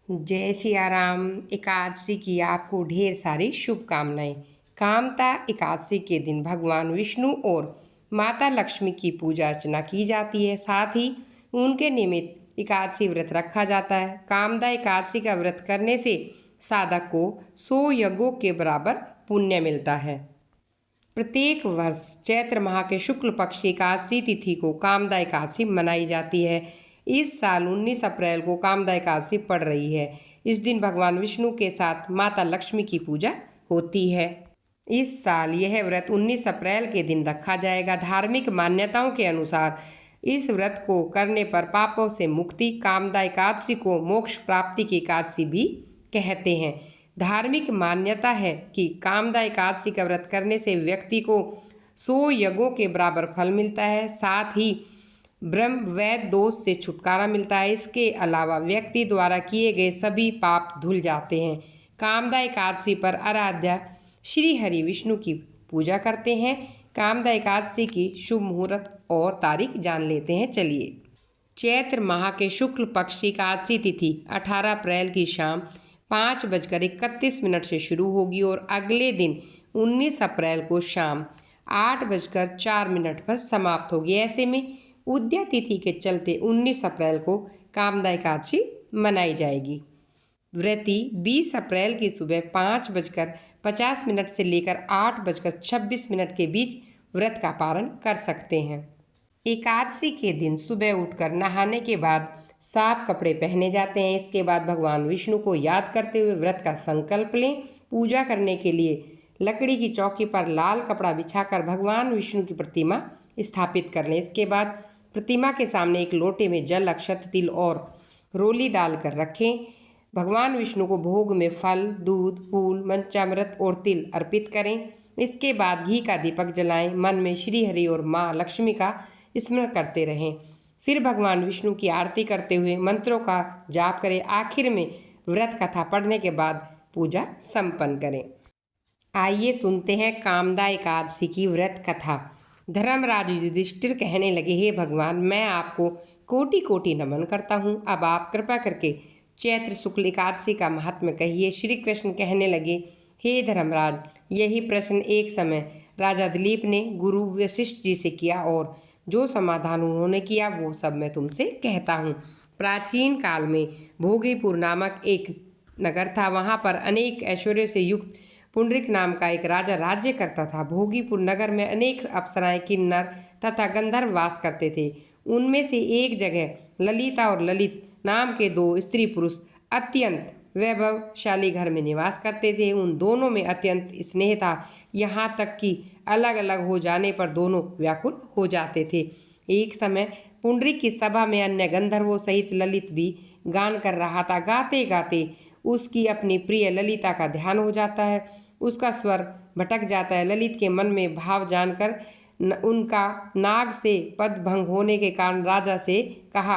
जय सिया राम। एकादशी की आपको ढेर सारी शुभकामनाएं। कामता एकादशी के दिन भगवान विष्णु और माता लक्ष्मी की पूजा अर्चना की जाती है। साथ ही उनके निमित्त एकादशी व्रत रखा जाता है। कामदा एकादशी का व्रत करने से साधक को 100 यज्ञों के बराबर पुण्य मिलता है। प्रत्येक वर्ष चैत्र माह के शुक्ल पक्ष की एकादशी तिथि को कामदा एकादशी मनाई जाती है। इस साल 19 अप्रैल को कामदा एकादशी पड़ रही है। इस दिन भगवान विष्णु के साथ माता लक्ष्मी की पूजा होती है। इस साल यह व्रत 19 अप्रैल के दिन रखा जाएगा। धार्मिक मान्यताओं के अनुसार इस व्रत को करने पर पापों से मुक्ति, कामदा एकादशी को मोक्ष प्राप्ति की एकादशी भी कहते हैं। धार्मिक मान्यता है कि कामदा एकादशी का व्रत करने से व्यक्ति को 100 यज्ञों के बराबर फल मिलता है। साथ ही ब्रह्म वैद दोष से छुटकारा मिलता है। इसके अलावा व्यक्ति द्वारा किए गए सभी पाप धुल जाते हैं। कामदा एकादशी पर आराध्या श्री हरि विष्णु की पूजा करते हैं। कामदा एकादशी की शुभ मुहूर्त और तारीख जान लेते हैं। चलिए, चैत्र माह के शुक्ल पक्ष की एकादशी तिथि 18 अप्रैल की शाम 5:31 से शुरू होगी और अगले दिन 19 अप्रैल को शाम 8:04 पर समाप्त होगी। ऐसे में उद्या तिथि के चलते 19 अप्रैल को कामदा एकादशी मनाई जाएगी। व्रती 20 अप्रैल की सुबह 5:50 से लेकर 8:26 के बीच व्रत का पारण कर सकते हैं। एकादशी के दिन सुबह उठकर नहाने के बाद साफ कपड़े पहने जाते हैं। इसके बाद भगवान विष्णु को याद करते हुए व्रत का संकल्प लें। पूजा करने के लिए लकड़ी की चौकी पर लाल कपड़ा बिछाकर भगवान विष्णु की प्रतिमा स्थापित कर लें। इसके बाद प्रतिमा के सामने एक लोटे में जल, अक्षत, तिल और रोली डालकर रखें। भगवान विष्णु को भोग में फल, दूध, फूल, पंचामृत और तिल अर्पित करें। इसके बाद घी का दीपक जलाएं। मन में श्री हरि और माँ लक्ष्मी का स्मरण करते रहें। फिर भगवान विष्णु की आरती करते हुए मंत्रों का जाप करें। आखिर में व्रत कथा पढ़ने के बाद पूजा संपन्न करें। आइए सुनते हैं कामदा एकादशी की व्रत कथा। धर्मराज युधिष्ठिर कहने लगे, हे भगवान, मैं आपको कोटि कोटि नमन करता हूँ। अब आप कृपा करके चैत्र शुक्ल एकादशी का महात्म्य कहिए। श्री कृष्ण कहने लगे, हे धर्मराज, यही प्रश्न एक समय राजा दिलीप ने गुरु वशिष्ठ जी से किया और जो समाधान उन्होंने किया वो सब मैं तुमसे कहता हूँ। प्राचीन काल में भोगीपुर नामक एक नगर था। वहाँ पर अनेक ऐश्वर्य से युक्त पुंडरीक नाम का एक राजा राज्य करता था। भोगीपुर नगर में अनेक अप्सराएं, किन्नर तथा गंधर्व वास करते थे। उनमें से एक जगह ललिता और ललित नाम के 2 स्त्री पुरुष अत्यंत वैभवशाली घर में निवास करते थे। उन दोनों में अत्यंत स्नेह था, यहाँ तक कि अलग अलग हो जाने पर दोनों व्याकुल हो जाते थे। एक समय पुंडरीक की सभा में अन्य गंधर्वों सहित ललित भी गान कर रहा था। गाते गाते उसकी अपनी प्रिय ललिता का ध्यान हो जाता है। उसका स्वर भटक जाता है। ललित के मन में भाव जानकर उनका नाग से पदभंग होने के कारण राजा से कहा।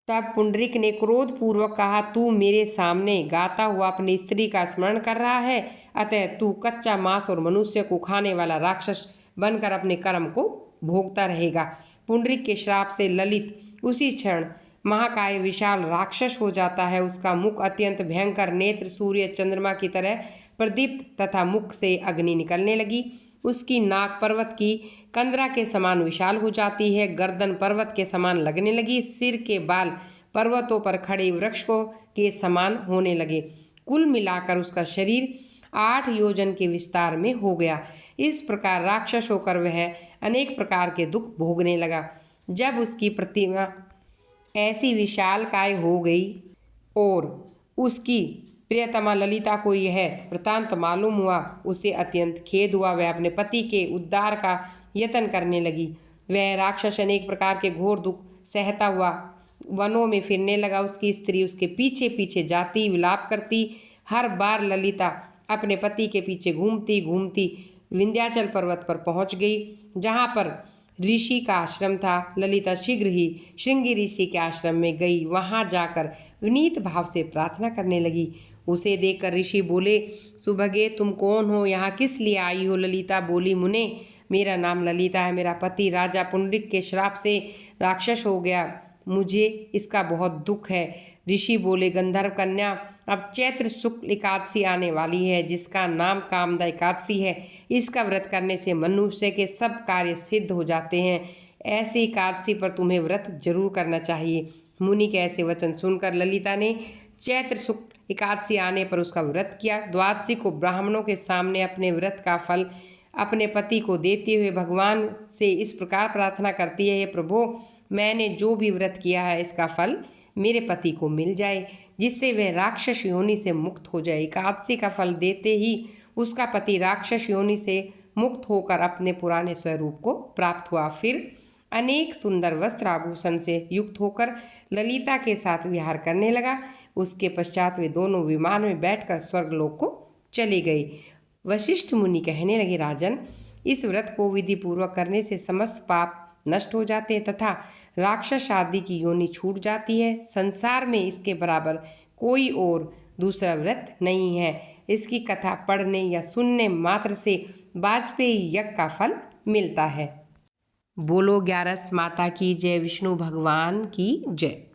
तब पुंडरीक ने क्रोध पूर्वक कहा, तू मेरे सामने गाता हुआ अपनी स्त्री का स्मरण कर रहा है, अतः तू कच्चा मांस और मनुष्य को खाने वाला राक्षस बनकर अपने कर्म को भोगता रहेगा। पुंडरीक के श्राप से ललित उसी क्षण महाकाय विशाल राक्षस हो जाता है। उसका मुख अत्यंत भयंकर, नेत्र सूर्य चंद्रमा की तरह प्रदीप्त तथा मुख से अग्नि निकलने लगी। उसकी नाक पर्वत की कंदरा के समान विशाल हो जाती है। गर्दन पर्वत के समान लगने लगी। सिर के बाल पर्वतों पर खड़े वृक्ष को के समान होने लगे। कुल मिलाकर उसका शरीर 8 योजन के विस्तार में हो गया। इस प्रकार राक्षस होकर वह अनेक प्रकार के दुख भोगने लगा। जब उसकी प्रतिमा ऐसी विशालकाय हो गई और उसकी प्रियतमा ललिता को यह वृतांत मालूम हुआ, उसे अत्यंत खेद हुआ। वह अपने पति के उद्धार का यत्न करने लगी। वह राक्षस अनेक प्रकार के घोर दुख सहता हुआ वनों में फिरने लगा। उसकी स्त्री उसके पीछे पीछे जाती, विलाप करती। हर बार ललिता अपने पति के पीछे घूमती घूमती विंध्याचल पर्वत पर पहुंच गई, जहां पर ऋषि का आश्रम था। ललिता शीघ्र ही श्रृंगी ऋषि के आश्रम में गई। वहां जाकर विनीत भाव से प्रार्थना करने लगी। उसे देखकर ऋषि बोले, सुभगे, तुम कौन हो? यहाँ किस लिए आई हो? ललिता बोली, मुने, मेरा नाम ललिता है। मेरा पति राजा पुंडरीक के श्राप से राक्षस हो गया। मुझे इसका बहुत दुख है। ऋषि बोले, गंधर्व कन्या, अब चैत्र शुक्ल एकादशी आने वाली है, जिसका नाम कामदा एकादशी है। इसका व्रत करने से मनुष्य के सब कार्य सिद्ध हो जाते हैं। ऐसी एकादशी पर तुम्हें व्रत जरूर करना चाहिए। मुनि के ऐसे वचन सुनकर ललिता ने चैत्र शुक्ल एकादशी आने पर उसका व्रत किया। द्वादशी को ब्राह्मणों के सामने अपने व्रत का फल अपने पति को देते हुए भगवान से इस प्रकार प्रार्थना करती है, हे प्रभु, मैंने जो भी व्रत किया है इसका फल मेरे पति को मिल जाए, जिससे वह राक्षस योनि से मुक्त हो जाए। एकादशी का फल देते ही उसका पति राक्षस योनि से मुक्त होकर अपने पुराने स्वरूप को प्राप्त हुआ। फिर अनेक सुंदर वस्त्र आभूषण से युक्त होकर ललिता के साथ विहार करने लगा। उसके पश्चात वे दोनों विमान में बैठकर स्वर्गलोक को चले गए। वशिष्ठ मुनि कहने लगे, राजन, इस व्रत को विधि पूर्वक करने से समस्त पाप नष्ट हो जाते हैं तथा राक्षस आदि की योनि छूट जाती है। संसार में इसके बराबर कोई और दूसरा व्रत नहीं है। इसकी कथा पढ़ने या सुनने मात्र से वाजपेयी यज्ञ का फल मिलता है। बोलो ग्यारस माता की जय, विष्णु भगवान की जय।